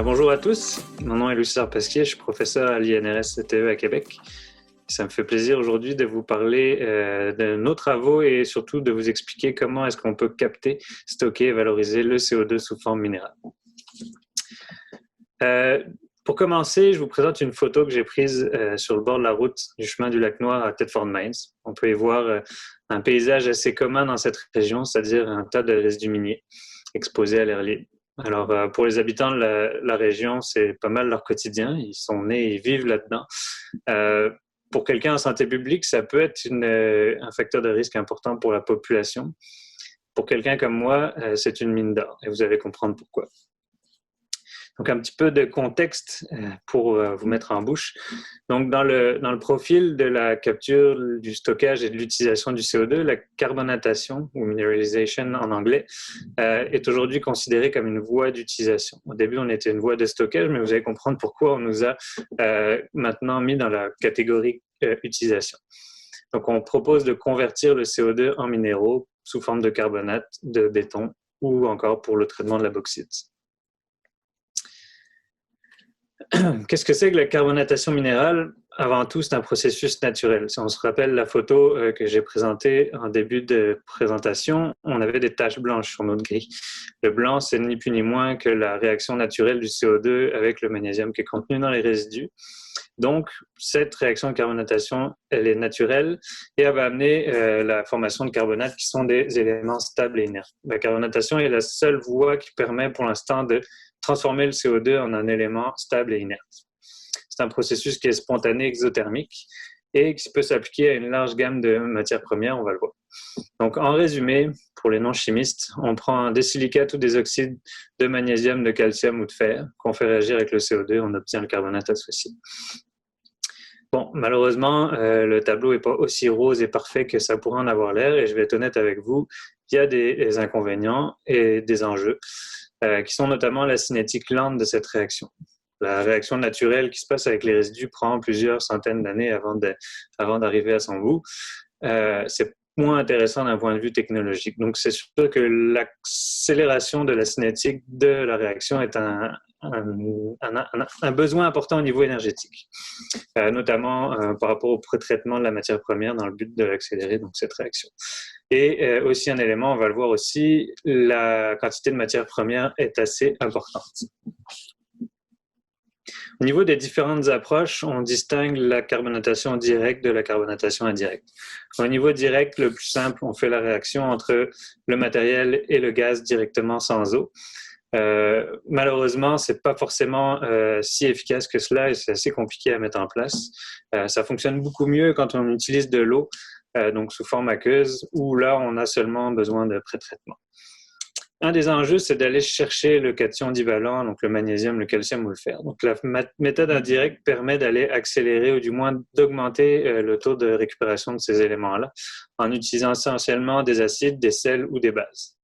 Bonjour à tous, mon nom est Lucien Pasquier, je suis professeur à l'INRS CTE à Québec. Ça me fait plaisir aujourd'hui de vous parler de nos travaux et surtout de vous expliquer comment est-ce qu'on peut capter, stocker et valoriser le CO2 sous forme minérale. Pour commencer, je vous présente une photo que j'ai prise sur le bord de la route du chemin du lac Noir à Thetford Mines. On peut y voir un paysage assez commun dans cette région, c'est-à-dire un tas de résidus miniers exposés à l'air libre. Alors, pour les habitants de la région, c'est pas mal leur quotidien. Ils sont nés et vivent là-dedans. Pour quelqu'un en santé publique, ça peut être un facteur de risque important pour la population. Pour quelqu'un comme moi, c'est une mine d'or et vous allez comprendre pourquoi. Donc, un petit peu de contexte pour vous mettre en bouche. Donc, dans le profil de la capture, du stockage et de l'utilisation du CO2, la carbonatation, ou mineralization en anglais, est aujourd'hui considérée comme une voie d'utilisation. Au début, on était une voie de stockage, mais vous allez comprendre pourquoi on nous a maintenant mis dans la catégorie utilisation. Donc, on propose de convertir le CO2 en minéraux sous forme de carbonate, de béton ou encore pour le traitement de la bauxite. Qu'est-ce que c'est que la carbonatation minérale? Avant tout, c'est un processus naturel. Si on se rappelle la photo que j'ai présentée en début de présentation, on avait des taches blanches sur notre grille. Le blanc, c'est ni plus ni moins que la réaction naturelle du CO2 avec le magnésium qui est contenu dans les résidus. Donc, cette réaction de carbonatation, elle est naturelle et elle va amener la formation de carbonates qui sont des éléments stables et inertes. La carbonatation est la seule voie qui permet pour l'instant de transformer le CO2 en un élément stable et inerte. C'est un processus qui est spontané, exothermique et qui peut s'appliquer à une large gamme de matières premières, on va le voir. Donc, en résumé, pour les non-chimistes, on prend des silicates ou des oxydes de magnésium, de calcium ou de fer qu'on fait réagir avec le CO2, on obtient le carbonate associé. Bon, malheureusement, le tableau n'est pas aussi rose et parfait que ça pourrait en avoir l'air et je vais être honnête avec vous, il y a des inconvénients et des enjeux qui sont notamment la cinétique lente de cette réaction. La réaction naturelle qui se passe avec les résidus prend plusieurs centaines d'années avant d'arriver à son bout. C'est moins intéressant d'un point de vue technologique. Donc, c'est sûr que l'accélération de la cinétique de la réaction est un besoin important au niveau énergétique, notamment par rapport au pré-traitement de la matière première dans le but de l'accélérer, donc cette réaction. Et aussi un élément, on va le voir aussi, la quantité de matière première est assez importante. Au niveau des différentes approches, on distingue la carbonatation directe de la carbonatation indirecte. Au niveau direct, le plus simple, on fait la réaction entre le matériel et le gaz directement sans eau. Malheureusement, c'est pas forcément si efficace que cela et c'est assez compliqué à mettre en place. Ça fonctionne beaucoup mieux quand on utilise de l'eau, donc sous forme aqueuse, où là, on a seulement besoin de pré-traitement. Un des enjeux, c'est d'aller chercher le cation divalent, donc le magnésium, le calcium ou le fer. Donc, la méthode indirecte permet d'aller accélérer ou du moins d'augmenter le taux de récupération de ces éléments-là en utilisant essentiellement des acides, des sels ou des bases.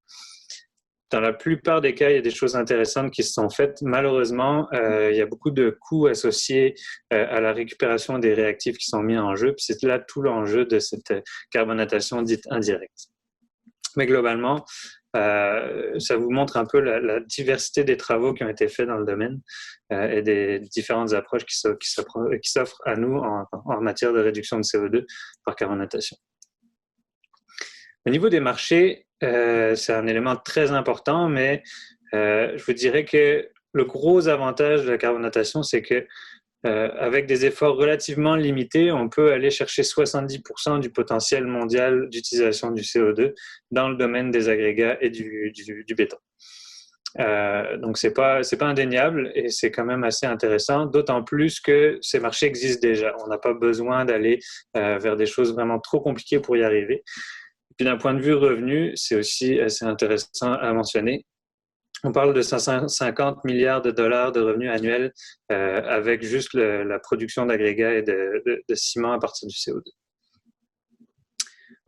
Dans la plupart des cas, il y a des choses intéressantes qui se sont faites. Malheureusement, il y a beaucoup de coûts associés à la récupération des réactifs qui sont mis en jeu. Puis c'est là tout l'enjeu de cette carbonatation dite indirecte. Mais globalement, ça vous montre un peu la diversité des travaux qui ont été faits dans le domaine et des différentes approches qui s'offrent à nous en matière de réduction de CO2 par carbonatation. Au niveau des marchés, c'est un élément très important, mais je vous dirais que le gros avantage de la carbonatation, c'est que avec des efforts relativement limités, on peut aller chercher 70% du potentiel mondial d'utilisation du CO2 dans le domaine des agrégats et du béton. Donc, c'est pas indéniable et c'est quand même assez intéressant, d'autant plus que ces marchés existent déjà. On n'a pas besoin d'aller vers des choses vraiment trop compliquées pour y arriver. Et puis, d'un point de vue revenu, c'est aussi assez intéressant à mentionner. On parle de 550 milliards de dollars de revenus annuels avec juste la production d'agrégats et de ciment à partir du CO2.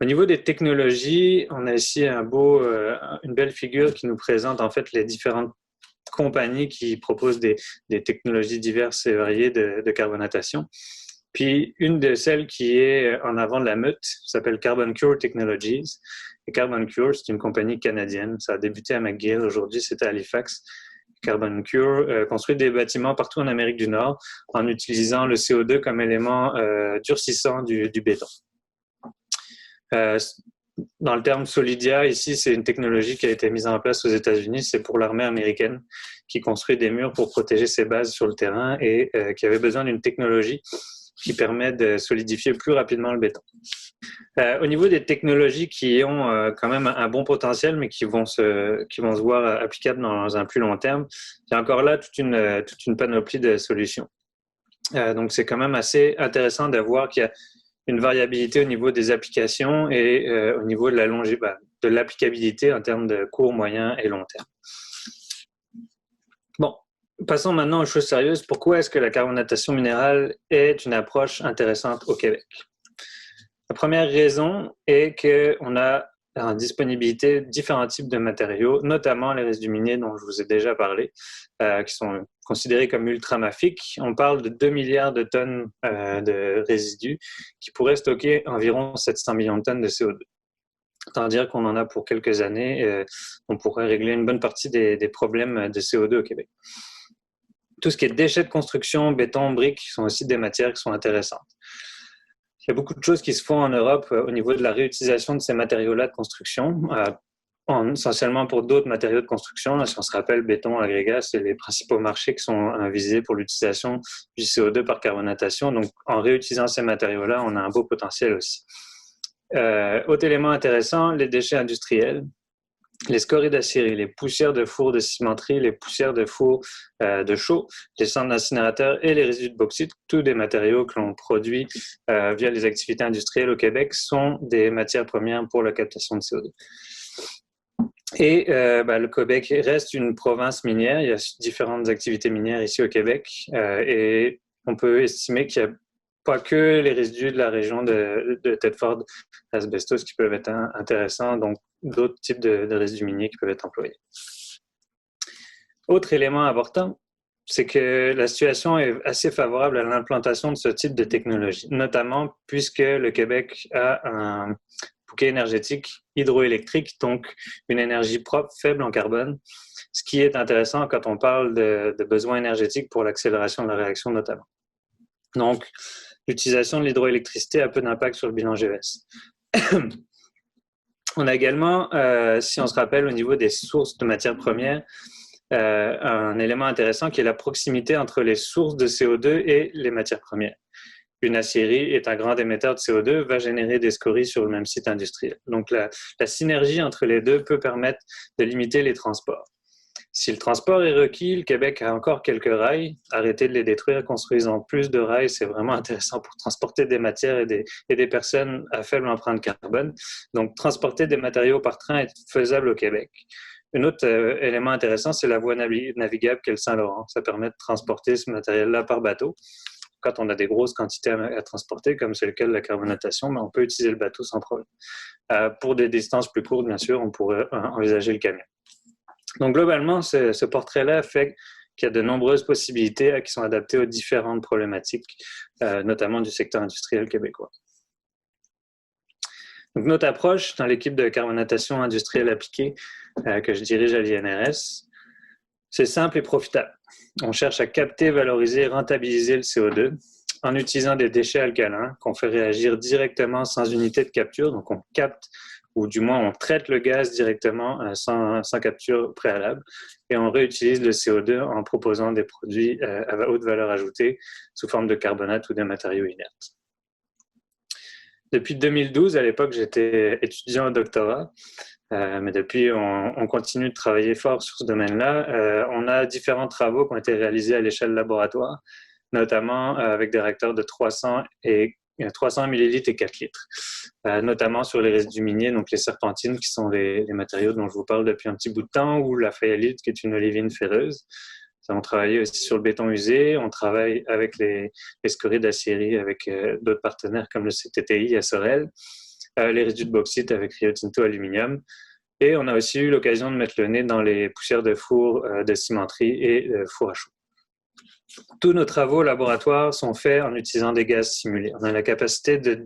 Au niveau des technologies, on a ici une belle figure qui nous présente en fait les différentes compagnies qui proposent des technologies diverses et variées de carbonatation. Puis une de celles qui est en avant de la meute s'appelle Carbon Cure Technologies. Et Carbon Cure, c'est une compagnie canadienne. Ça a débuté à McGill. Aujourd'hui, c'est à Halifax. Carbon Cure, construit des bâtiments partout en Amérique du Nord en utilisant le CO2 comme élément durcissant du béton. Dans le terme Solidia, ici, c'est une technologie qui a été mise en place aux États-Unis. C'est pour l'armée américaine qui construit des murs pour protéger ses bases sur le terrain et qui avait besoin d'une technologie qui permet de solidifier plus rapidement le béton. Au niveau des technologies qui ont quand même un bon potentiel, mais qui vont se voir applicables dans un plus long terme, il y a encore là toute une panoplie de solutions. Donc, c'est quand même assez intéressant de voir qu'il y a une variabilité au niveau des applications et au niveau de l'applicabilité en termes de court, moyen et long terme. Bon, passons maintenant aux choses sérieuses. Pourquoi est-ce que la carbonatation minérale est une approche intéressante au Québec? La première raison est qu'on a en disponibilité différents types de matériaux, notamment les résidus miniers dont je vous ai déjà parlé, qui sont considérés comme ultramafiques. On parle de 2 milliards de tonnes de résidus qui pourraient stocker environ 700 millions de tonnes de CO2. Autant dire qu'on en a pour quelques années, on pourrait régler une bonne partie des problèmes de CO2 au Québec. Tout ce qui est déchets de construction, béton, briques, sont aussi des matières qui sont intéressantes. Il y a beaucoup de choses qui se font en Europe au niveau de la réutilisation de ces matériaux-là de construction, essentiellement pour d'autres matériaux de construction. Là, si on se rappelle, béton, agrégat, c'est les principaux marchés qui sont visés pour l'utilisation du CO2 par carbonatation. Donc, en réutilisant ces matériaux-là, on a un beau potentiel aussi. Autre élément intéressant, les déchets industriels. Les scories d'aciérie, les poussières de fours de cimenterie, les poussières de fours de chaux, les cendres d'incinérateurs et les résidus de bauxite, tous des matériaux que l'on produit via les activités industrielles au Québec, sont des matières premières pour la captation de CO2. Et le Québec reste une province minière. Il y a différentes activités minières ici au Québec et on peut estimer qu'il n'y a pas que les résidus de la région de Thetford, asbestos, qui peuvent être intéressants, donc d'autres types de résidus miniers qui peuvent être employés. Autre élément important, c'est que la situation est assez favorable à l'implantation de ce type de technologie, notamment puisque le Québec a un bouquet énergétique hydroélectrique, donc une énergie propre, faible en carbone, ce qui est intéressant quand on parle de besoins énergétiques pour l'accélération de la réaction notamment. Donc, l'utilisation de l'hydroélectricité a peu d'impact sur le bilan GES. On a également, si on se rappelle au niveau des sources de matières premières, un élément intéressant qui est la proximité entre les sources de CO2 et les matières premières. Une aciérie est un grand émetteur de CO2, va générer des scories sur le même site industriel. Donc la synergie entre les deux peut permettre de limiter les transports. Si le transport est requis, le Québec a encore quelques rails. Arrêtez de les détruire, construisons plus de rails. C'est vraiment intéressant pour transporter des matières et des personnes à faible empreinte carbone. Donc, transporter des matériaux par train est faisable au Québec. Un autre élément intéressant, c'est la voie navigable qu'est le Saint-Laurent. Ça permet de transporter ce matériel-là par bateau. Quand on a des grosses quantités à transporter, comme c'est le cas de la carbonatation, mais on peut utiliser le bateau sans problème. Pour des distances plus courtes, bien sûr, on pourrait envisager le camion. Donc, globalement, ce portrait-là fait qu'il y a de nombreuses possibilités qui sont adaptées aux différentes problématiques, notamment du secteur industriel québécois. Donc, notre approche dans l'équipe de carbonatation industrielle appliquée que je dirige à l'INRS, c'est simple et profitable. On cherche à capter, valoriser, rentabiliser le CO2 en utilisant des déchets alcalins qu'on fait réagir directement sans unité de capture. Donc, on capte ou du moins on traite le gaz directement sans capture préalable et on réutilise le CO2 en proposant des produits à haute valeur ajoutée sous forme de carbonate ou de matériaux inertes. Depuis 2012, à l'époque, j'étais étudiant au doctorat, mais depuis, on continue de travailler fort sur ce domaine-là. On a différents travaux qui ont été réalisés à l'échelle laboratoire, notamment avec des réacteurs de 300 millilitres et 4 litres, notamment sur les résidus miniers, donc les serpentines, qui sont les matériaux dont je vous parle depuis un petit bout de temps, ou la fayalite, qui est une olivine ferreuse. On travaille aussi sur le béton usé, on travaille avec les scories d'aciérie avec d'autres partenaires comme le CTTI à Sorel, les résidus de bauxite avec Rio Tinto Aluminium, et on a aussi eu l'occasion de mettre le nez dans les poussières de fours de cimenterie et fours à chaud. Tous nos travaux laboratoires sont faits en utilisant des gaz simulés. On a la capacité de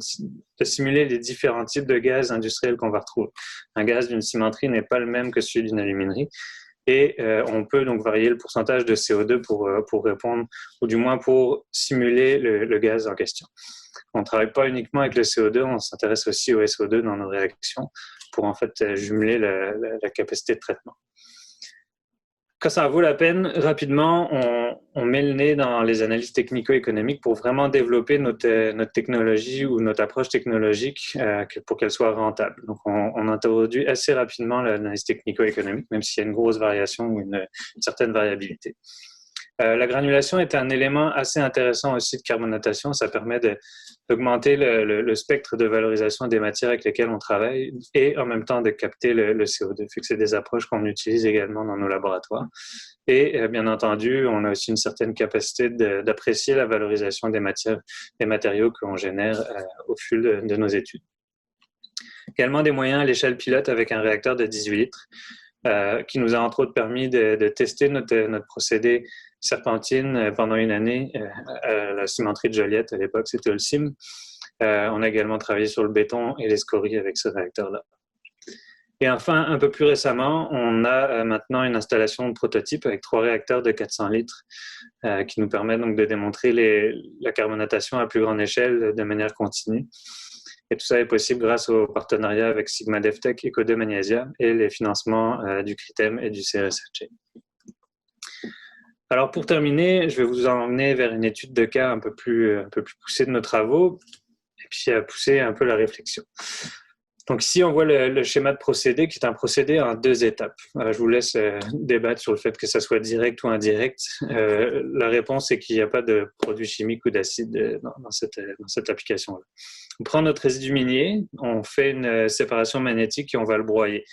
simuler les différents types de gaz industriels qu'on va retrouver. Un gaz d'une cimenterie n'est pas le même que celui d'une aluminerie. Et on peut donc varier le pourcentage de CO2 pour répondre, ou du moins pour simuler le gaz en question. On ne travaille pas uniquement avec le CO2, on s'intéresse aussi au SO2 dans nos réactions pour en fait jumeler la capacité de traitement. Quand ça vaut la peine, rapidement, on met le nez dans les analyses technico-économiques pour vraiment développer notre technologie ou notre approche technologique pour qu'elle soit rentable. Donc, on introduit assez rapidement l'analyse technico-économique, même s'il y a une grosse variation ou une certaine variabilité. La granulation est un élément assez intéressant aussi de carbonatation. Ça permet d'augmenter le spectre de valorisation des matières avec lesquelles on travaille et en même temps de capter le CO2. Fait que c'est des approches qu'on utilise également dans nos laboratoires. Et bien entendu, on a aussi une certaine capacité d'apprécier la valorisation des matériaux qu'on génère au fil de nos études. Également des moyens à l'échelle pilote avec un réacteur de 18 litres qui nous a entre autres permis de tester notre procédé serpentine pendant une année à la cimenterie de Joliette. À l'époque, c'était Holcim. On a également travaillé sur le béton et les scories avec ce réacteur-là. Et enfin, un peu plus récemment, on a maintenant une installation de prototype avec 3 réacteurs de 400 litres qui nous permet donc de démontrer la carbonatation à plus grande échelle de manière continue. Et tout ça est possible grâce au partenariat avec Sigma DevTech, Eco2 Magnesia et les financements du CRITEM et du CRSHA. Alors pour terminer, je vais vous emmener vers une étude de cas un peu plus poussée de nos travaux et puis à pousser un peu la réflexion. Donc ici, on voit le schéma de procédé qui est un procédé en 2 étapes. Je vous laisse débattre sur le fait que ça soit direct ou indirect. La réponse est qu'il n'y a pas de produit chimique ou d'acide dans cette application-là. On prend notre résidu minier, on fait une séparation magnétique et on va le broyer.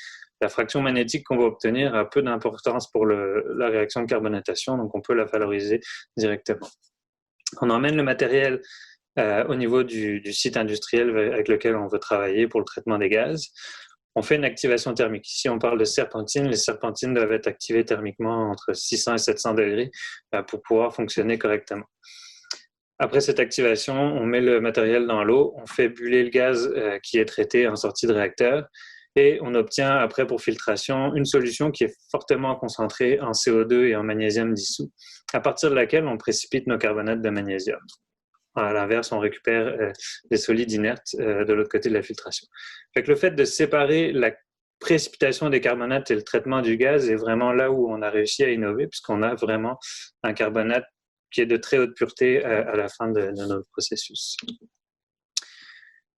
La fraction magnétique qu'on va obtenir a peu d'importance pour la réaction de carbonatation, donc on peut la valoriser directement. On emmène le matériel au niveau du site industriel avec lequel on veut travailler pour le traitement des gaz. On fait une activation thermique. Ici, on parle de serpentine. Les serpentines doivent être activées thermiquement entre 600 et 700 degrés pour pouvoir fonctionner correctement. Après cette activation, on met le matériel dans l'eau, on fait buller le gaz qui est traité en sortie de réacteur et on obtient après pour filtration une solution qui est fortement concentrée en CO2 et en magnésium dissous, à partir de laquelle on précipite nos carbonates de magnésium. À l'inverse, on récupère des solides inertes de l'autre côté de la filtration. Fait que le fait de séparer la précipitation des carbonates et le traitement du gaz est vraiment là où on a réussi à innover, puisqu'on a vraiment un carbonate qui est de très haute pureté à la fin de notre processus.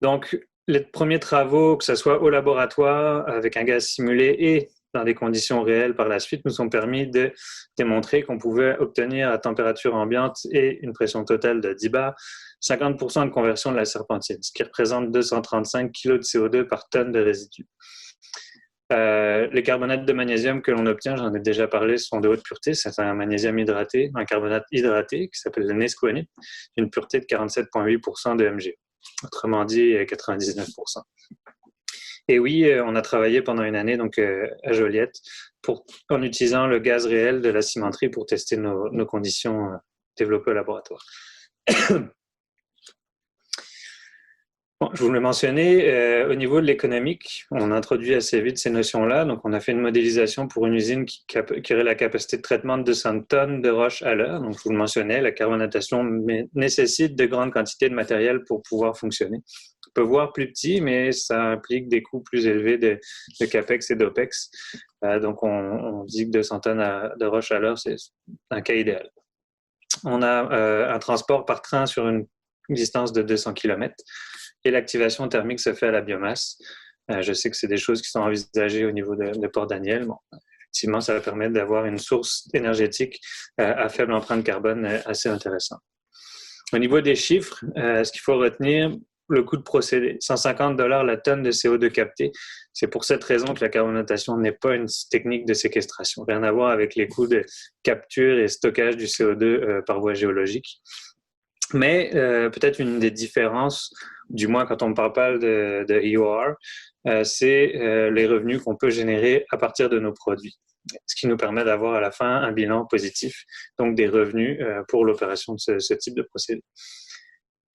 Donc, les premiers travaux, que ce soit au laboratoire, avec un gaz simulé et dans des conditions réelles par la suite, nous ont permis de démontrer qu'on pouvait obtenir à température ambiante et une pression totale de 10 bar, 50% de conversion de la serpentine, ce qui représente 235 kg de CO2 par tonne de résidus. Les carbonates de magnésium que l'on obtient, j'en ai déjà parlé, sont de haute pureté. C'est un magnésium hydraté, un carbonate hydraté qui s'appelle le nesquanite, d'une pureté de 47,8% de Mg. Autrement dit, 99%. Et oui, on a travaillé pendant une année donc, à Joliette en utilisant le gaz réel de la cimenterie pour tester nos conditions développées au laboratoire. Bon, je vous l'ai mentionné, au niveau de l'économique, on introduit assez vite ces notions-là. Donc, on a fait une modélisation pour une usine qui aurait la capacité de traitement de 200 tonnes de roches à l'heure. Donc, je vous le mentionnais, la carbonatation nécessite de grandes quantités de matériel pour pouvoir fonctionner. On peut voir plus petit, mais ça implique des coûts plus élevés de CAPEX et d'OPEX. Donc, on dit que 200 tonnes de roches à l'heure, c'est un cas idéal. On a un transport par train sur une distance de 200 km. Et l'activation thermique se fait à la biomasse. Je sais que c'est des choses qui sont envisagées au niveau de Port-Daniel. Bon, effectivement, ça va permettre d'avoir une source énergétique à faible empreinte carbone assez intéressante. Au niveau des chiffres, ce qu'il faut retenir, le coût de procédé, 150 $ la tonne de CO2 capté. C'est pour cette raison que la carbonatation n'est pas une technique de séquestration. Rien à voir avec les coûts de capture et stockage du CO2 par voie géologique. Mais peut-être une des différences, du moins quand on ne parle pas de EOR, c'est les revenus qu'on peut générer à partir de nos produits, ce qui nous permet d'avoir à la fin un bilan positif, donc des revenus pour l'opération de ce type de procédé.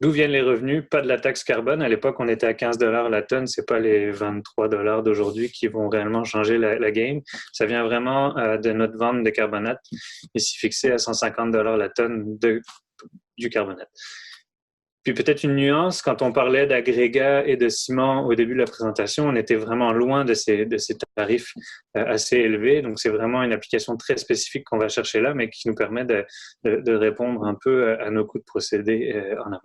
D'où viennent les revenus? Pas de la taxe carbone. À l'époque, on était à 15 $ la tonne. C'est pas les 23 $ d'aujourd'hui qui vont réellement changer la game. Ça vient vraiment de notre vente de carbonate, ici fixé à 150 $ la tonne du carbonate. Puis peut-être une nuance, quand on parlait d'agrégats et de ciment au début de la présentation, on était vraiment loin de ces tarifs assez élevés. Donc c'est vraiment une application très spécifique qu'on va chercher là, mais qui nous permet de répondre un peu à nos coûts de procédé en amont.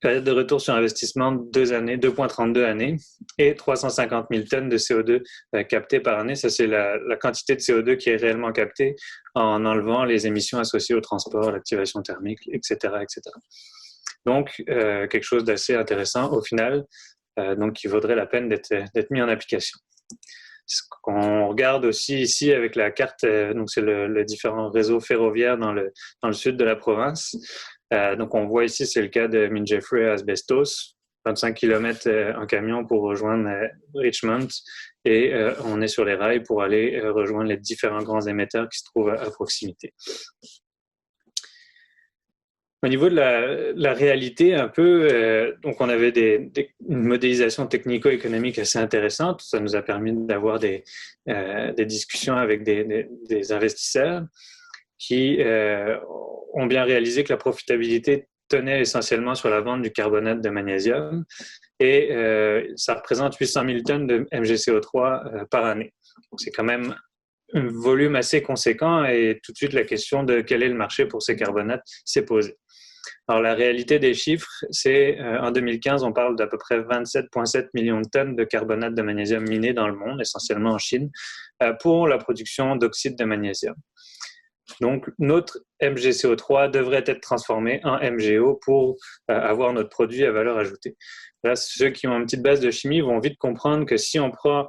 Période de retour sur investissement, 2 années, 2,32 années et 350 000 tonnes de CO2 captées par année. Ça, c'est la quantité de CO2 qui est réellement captée en enlevant les émissions associées au transport, l'activation thermique, etc., etc. Donc, quelque chose d'assez intéressant au final, donc qui vaudrait la peine d'être mis en application. Ce qu'on regarde aussi ici avec la carte, donc c'est le différent réseau ferroviaire dans le sud de la province. Donc on voit ici, c'est le cas de Minjeffrey à Asbestos, 25 km en camion pour rejoindre Richmond, et on est sur les rails pour aller rejoindre les différents grands émetteurs qui se trouvent à proximité. Au niveau de la réalité, un peu, donc on avait une modélisation technico-économique assez intéressante. Ça nous a permis d'avoir des discussions avec des investisseurs qui ont bien réalisé que la profitabilité tenait essentiellement sur la vente du carbonate de magnésium et ça représente 800 000 tonnes de MgCO3 par année. C'est quand même un volume assez conséquent et tout de suite la question de quel est le marché pour ces carbonates s'est posée. Alors la réalité des chiffres, c'est en 2015, on parle d'à peu près 27,7 millions de tonnes de carbonate de magnésium miné dans le monde, essentiellement en Chine, pour la production d'oxyde de magnésium. Donc notre MgCO3 devrait être transformé en MgO pour avoir notre produit à valeur ajoutée. Là, ceux qui ont une petite base de chimie vont vite comprendre que si on prend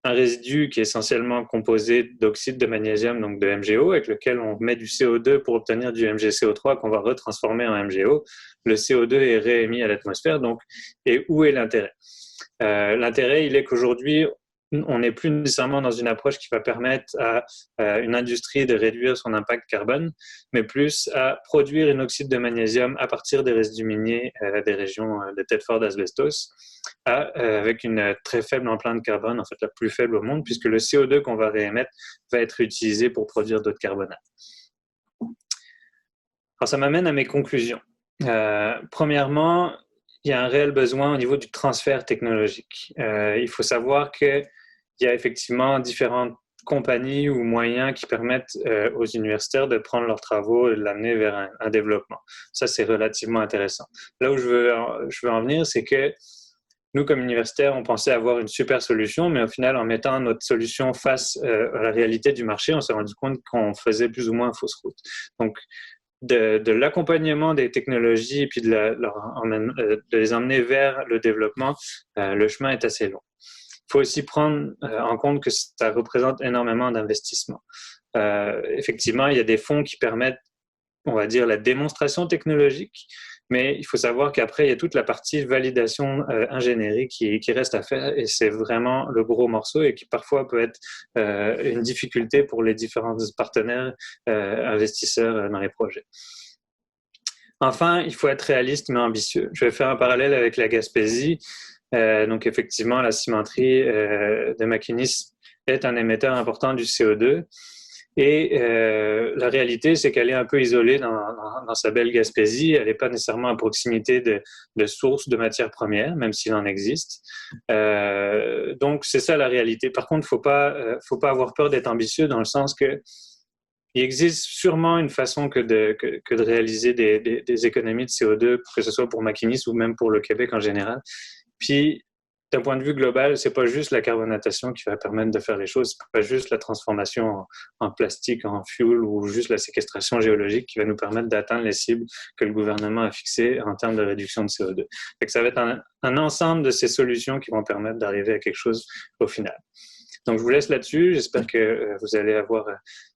un résidu qui est essentiellement composé d'oxyde de magnésium, donc de MgO, avec lequel on met du CO2 pour obtenir du MgCO3 qu'on va retransformer en MgO. Le CO2 est réémis à l'atmosphère, donc, et où est l'intérêt? L'intérêt, il est qu'aujourd'hui, on n'est plus nécessairement dans une approche qui va permettre à une industrie de réduire son impact carbone, mais plus à produire un oxyde de magnésium à partir des résidus miniers des régions de Thetford d'Asbestos, avec une très faible empreinte carbone, en fait la plus faible au monde, puisque le CO2 qu'on va réémettre va être utilisé pour produire d'autres carbonates. Alors ça m'amène à mes conclusions. Premièrement, il y a un réel besoin au niveau du transfert technologique. Il faut savoir qu'il y a effectivement différentes compagnies ou moyens qui permettent aux universitaires de prendre leurs travaux et de l'amener vers un développement. Ça, c'est relativement intéressant. Là où je veux en venir, c'est que nous, comme universitaires, on pensait avoir une super solution, mais au final, en mettant notre solution face à la réalité du marché, on s'est rendu compte qu'on faisait plus ou moins fausse route. Donc, de l'accompagnement des technologies et puis de les emmener vers le développement, le chemin est assez long. Il faut aussi prendre en compte que ça représente énormément d'investissements. Effectivement, il y a des fonds qui permettent, on va dire, la démonstration technologique, mais il faut savoir qu'après, il y a toute la partie validation ingénierie qui reste à faire et c'est vraiment le gros morceau et qui parfois peut être une difficulté pour les différents partenaires investisseurs dans les projets. Enfin, il faut être réaliste mais ambitieux. Je vais faire un parallèle avec la Gaspésie. Donc effectivement, la cimenterie de Maquinis est un émetteur important du CO2. Et la réalité, c'est qu'elle est un peu isolée dans sa belle Gaspésie. Elle n'est pas nécessairement à proximité de sources de matières premières, même s'il en existe. Donc, c'est ça la réalité. Par contre, faut pas avoir peur d'être ambitieux dans le sens que il existe sûrement une façon que de réaliser des économies de CO2, que ce soit pour Maquinis ou même pour le Québec en général. Puis, d'un point de vue global, c'est pas juste la carbonatation qui va permettre de faire les choses, c'est pas juste la transformation en plastique, en fuel ou juste la séquestration géologique qui va nous permettre d'atteindre les cibles que le gouvernement a fixées en termes de réduction de CO2. Fait que ça va être un ensemble de ces solutions qui vont permettre d'arriver à quelque chose au final. Donc, je vous laisse là-dessus. J'espère que vous allez avoir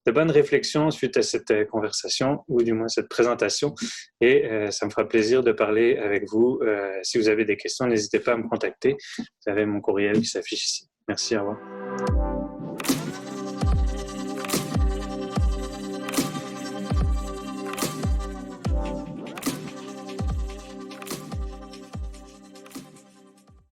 de bonnes réflexions suite à cette conversation ou du moins cette présentation. Et ça me fera plaisir de parler avec vous. Si vous avez des questions, n'hésitez pas à me contacter. Vous avez mon courriel qui s'affiche ici. Merci, au revoir.